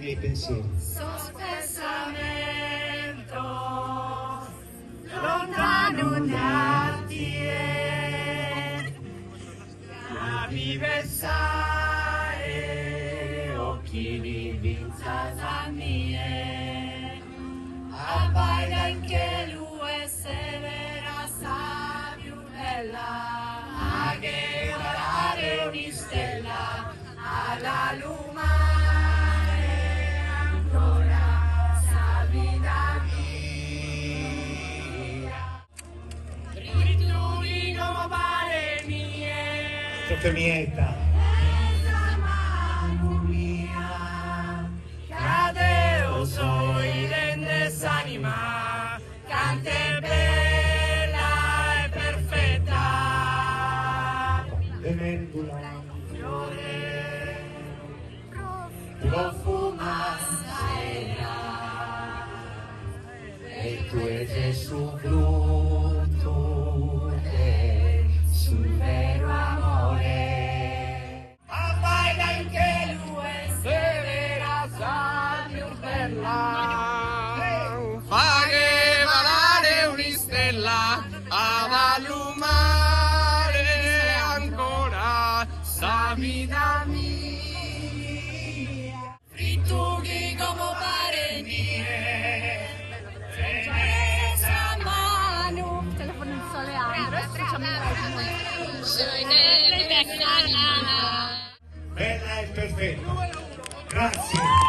miei pensieri. Sospesamento, lontano da te, la viversare, occhi di vinza mie, appaia anche lui severa, sa più bella, a che varare ogni stella, alla lumare ancora, sa vita mia, rituri come pare mie, Ciò che mieta. esa mano mia, cadeo soi rendes anima, cante bella e perfetta, Vendula, fiore profumata era, e tu è su frutto sul vero amore. Appaia anche lui severa, sa più bella, fa che valare un'istella ad allumare ancora sa vita mia, fritughi come pare mie, senza mano, telefono in sole bella e perfetta. Grazie.